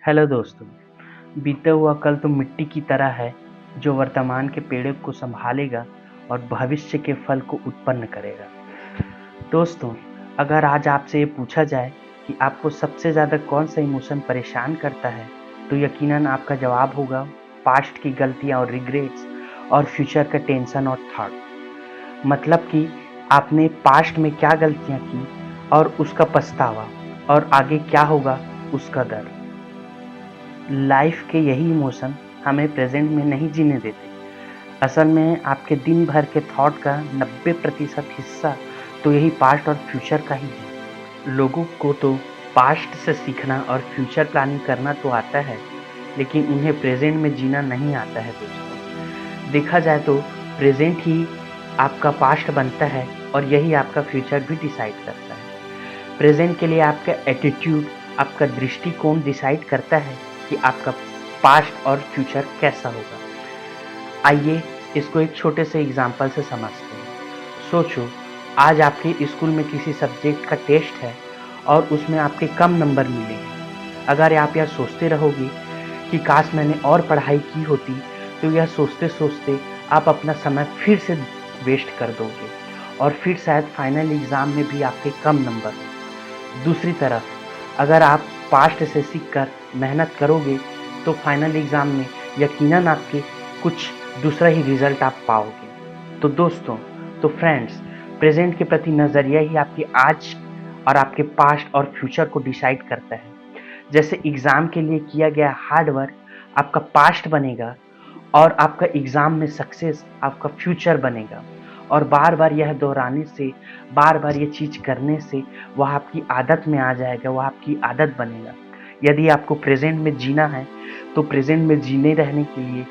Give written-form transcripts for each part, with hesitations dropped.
Hello दोस्तों। बीता हुआ कल तो मिट्टी की तरह है जो वर्तमान के पेड़ों को संभालेगा और भविष्य के फल को उत्पन्न करेगा। दोस्तों, अगर आज आपसे ये पूछा जाए कि आपको सबसे ज़्यादा कौन सा इमोशन परेशान करता है, तो यकीनन आपका जवाब होगा पास्ट की गलतियाँ और रिग्रेट्स और फ्यूचर का टेंशन और थॉट। मतलब कि आपने पास्ट में क्या गलतियाँ की और उसका पछतावा, और आगे क्या होगा उसका डर। लाइफ के यही इमोशन हमें प्रेजेंट में नहीं जीने देते। असल में आपके दिन भर के थॉट का 90% हिस्सा तो यही पास्ट और फ्यूचर का ही है। लोगों को तो पास्ट से सीखना और फ्यूचर प्लानिंग करना तो आता है, लेकिन उन्हें प्रेजेंट में जीना नहीं आता है दोस्तों। देखा जाए तो प्रेजेंट ही आपका पास्ट बनता है और यही आपका फ्यूचर भी डिसाइड करता है। प्रेजेंट के लिए आपका एटीट्यूड, आपका दृष्टिकोण डिसाइड करता है कि आपका पास्ट और फ्यूचर कैसा होगा। आइए इसको एक छोटे से एग्जाम्पल से समझते हैं। सोचो, आज आपके स्कूल में किसी सब्जेक्ट का टेस्ट है और उसमें आपके कम नंबर मिले हैं। अगर आप यह सोचते रहोगे कि काश मैंने और पढ़ाई की होती, तो यह सोचते सोचते आप अपना समय फिर से वेस्ट कर दोगे और फिर शायद फाइनल एग्ज़ाम में भी आपके कम नंबर हो। दूसरी तरफ, अगर आप पास्ट से सीखकर मेहनत करोगे, तो फाइनल एग्ज़ाम में यकीनन आपके कुछ दूसरा ही रिज़ल्ट आप पाओगे। तो दोस्तों, तो फ्रेंड्स, प्रेज़ेंट के प्रति नज़रिया ही आपके आज और आपके पास्ट और फ्यूचर को डिसाइड करता है। जैसे एग्ज़ाम के लिए किया गया हार्ड वर्क आपका पास्ट बनेगा और आपका एग्ज़ाम में सक्सेस आपका फ्यूचर बनेगा। और बार-बार यह दोहराने से, बार-बार ये चीज़ करने से वह आपकी आदत में आ जाएगा, वह आपकी आदत बनेगा। यदि आपको प्रेज़ेंट में जीना है, तो प्रेज़ेंट में जीने रहने के लिए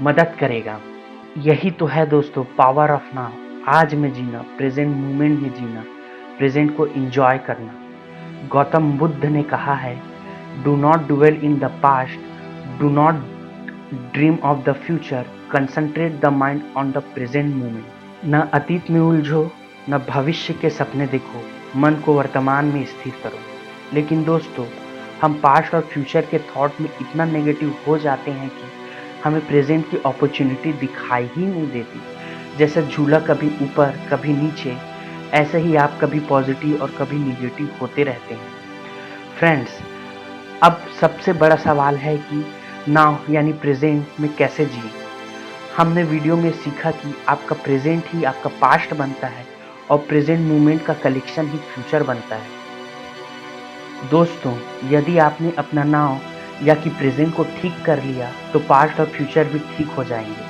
मदद करेगा। यही तो है दोस्तों पावर ऑफ नाउ। आज में जीना, प्रेज़ेंट मोमेंट में जीना, प्रेज़ेंट को एन्जॉय करना। गौतम बुद्ध ने कहा है, do not dwell in the past, do not dream of the future, concentrate the mind on the present moment. न अतीत में उलझो, न भविष्य के सपने देखो, मन को वर्तमान में स्थिर करो। लेकिन दोस्तों, हम पास्ट और फ्यूचर के थॉट में इतना नेगेटिव हो जाते हैं कि हमें प्रेजेंट की अपॉर्चुनिटी दिखाई ही नहीं देती। जैसे झूला कभी ऊपर कभी नीचे, ऐसे ही आप कभी पॉजिटिव और कभी निगेटिव होते रहते हैं। फ्रेंड्स, अब सबसे बड़ा सवाल है कि नाउ यानी प्रेजेंट में कैसे जिए। हमने वीडियो में सीखा कि आपका प्रेजेंट ही आपका पास्ट बनता है और प्रेजेंट मोमेंट का कलेक्शन ही फ्यूचर बनता है। दोस्तों, यदि आपने अपना नाउ या कि प्रेजेंट को ठीक कर लिया, तो पास्ट और फ्यूचर भी ठीक हो जाएंगे।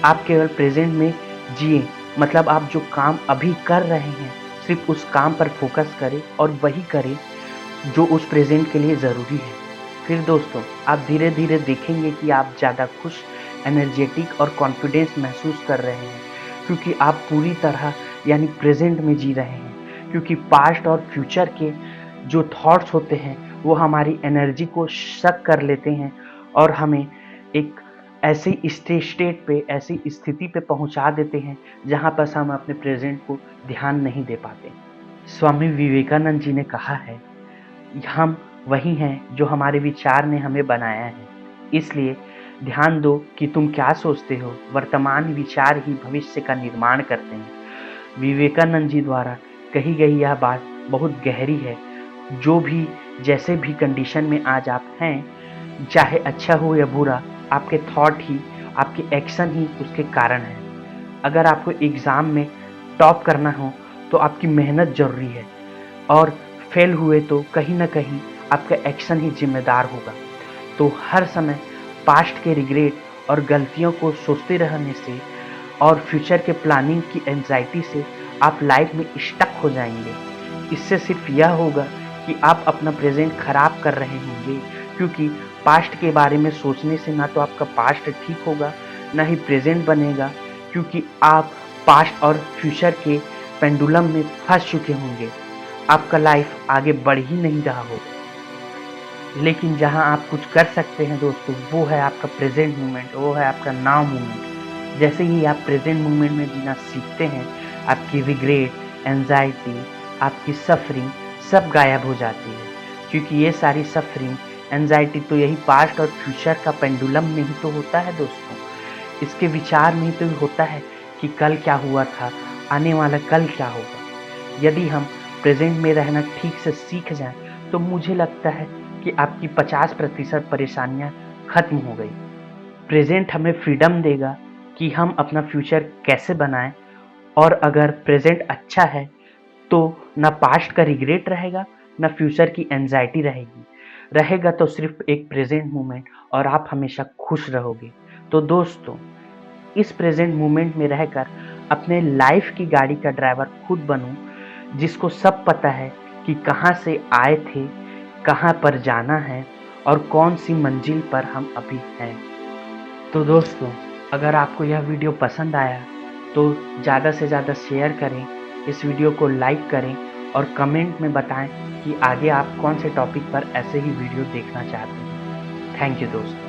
आप केवल प्रेजेंट में जिए, मतलब आप जो काम अभी कर रहे हैं सिर्फ उस काम पर फोकस करें और वही करें जो उस प्रेजेंट के लिए ज़रूरी है। फिर दोस्तों, आप धीरे-धीरे देखेंगे कि आप ज़्यादा खुश, एनर्जेटिक और कॉन्फिडेंस महसूस कर रहे हैं, क्योंकि आप पूरी तरह यानी प्रेजेंट में जी रहे हैं। क्योंकि पास्ट और फ्यूचर के जो थॉट्स होते हैं, वो हमारी एनर्जी को सक कर लेते हैं और हमें एक ऐसी स्टेट पे, ऐसी स्थिति पे पहुंचा देते हैं जहां पर हम अपने प्रेजेंट को ध्यान नहीं दे पाते। स्वामी विवेकानंद जी ने कहा है, हम वही हैं जो हमारे विचार ने हमें बनाया है। इसलिए ध्यान दो कि तुम क्या सोचते हो। वर्तमान विचार ही भविष्य का निर्माण करते हैं। विवेकानंद जी द्वारा कही गई यह बात बहुत गहरी है। जो भी, जैसे भी कंडीशन में आज आप हैं, चाहे अच्छा हो या बुरा, आपके थॉट ही, आपके एक्शन ही उसके कारण है। अगर आपको एग्ज़ाम में टॉप करना हो, तो आपकी मेहनत ज़रूरी है, और फेल हुए तो कहीं न कहीं आपका एक्शन ही ज़िम्मेदार होगा। तो हर समय पास्ट के रिग्रेट और गलतियों को सोचते रहने से और फ्यूचर के प्लानिंग की एंग्ज़ायटी से आप लाइफ में स्टक हो जाएँगे। इससे सिर्फ यह होगा कि आप अपना प्रेज़ेंट खराब कर रहे होंगे, क्योंकि पास्ट के बारे में सोचने से ना तो आपका पास्ट ठीक होगा, ना ही प्रेज़ेंट बनेगा, क्योंकि आप पास्ट और फ्यूचर के पेंडुलम में फँस चुके होंगे। आपका लाइफ आगे बढ़ ही नहीं रहा होगा। लेकिन जहाँ आप कुछ कर सकते हैं दोस्तों, वो है आपका प्रेज़ेंट मोमेंट, वो है आपका नाउ मोमेंट। जैसे ही आप प्रेज़ेंट मोमेंट में जीना सीखते हैं, आपकी रिग्रेट, एंग्ज़ायटी, आपकी सफ़रिंग सब गायब हो जाती है, क्योंकि ये सारी सफ़रिंग, एंजाइटी तो यही पास्ट और फ्यूचर का पेंडुलम में ही तो होता है दोस्तों। इसके विचार में ही तो होता है कि कल क्या हुआ था, आने वाला कल क्या होगा। यदि हम प्रेजेंट में रहना ठीक से सीख जाएं तो मुझे लगता है कि आपकी 50% परेशानियां खत्म हो गई। प्रेजेंट हमें फ्रीडम देगा कि हम अपना फ्यूचर कैसे बनाएं, और अगर प्रेजेंट अच्छा है तो ना पास्ट का रिग्रेट रहेगा, ना फ्यूचर की एंजाइटी रहेगी। रहेगा तो सिर्फ एक प्रेजेंट मोमेंट, और आप हमेशा खुश रहोगे। तो दोस्तों, इस प्रेजेंट मोमेंट में रहकर अपने लाइफ की गाड़ी का ड्राइवर खुद बनूं, जिसको सब पता है कि कहाँ से आए थे, कहाँ पर जाना है, और कौन सी मंजिल पर हम अभी हैं। तो दोस्तों, अगर आपको यह वीडियो पसंद आया तो ज़्यादा से ज़्यादा शेयर करें, इस वीडियो को लाइक करें और कमेंट में बताएं कि आगे आप कौन से टॉपिक पर ऐसे ही वीडियो देखना चाहते हैं। थैंक यू दोस्तों।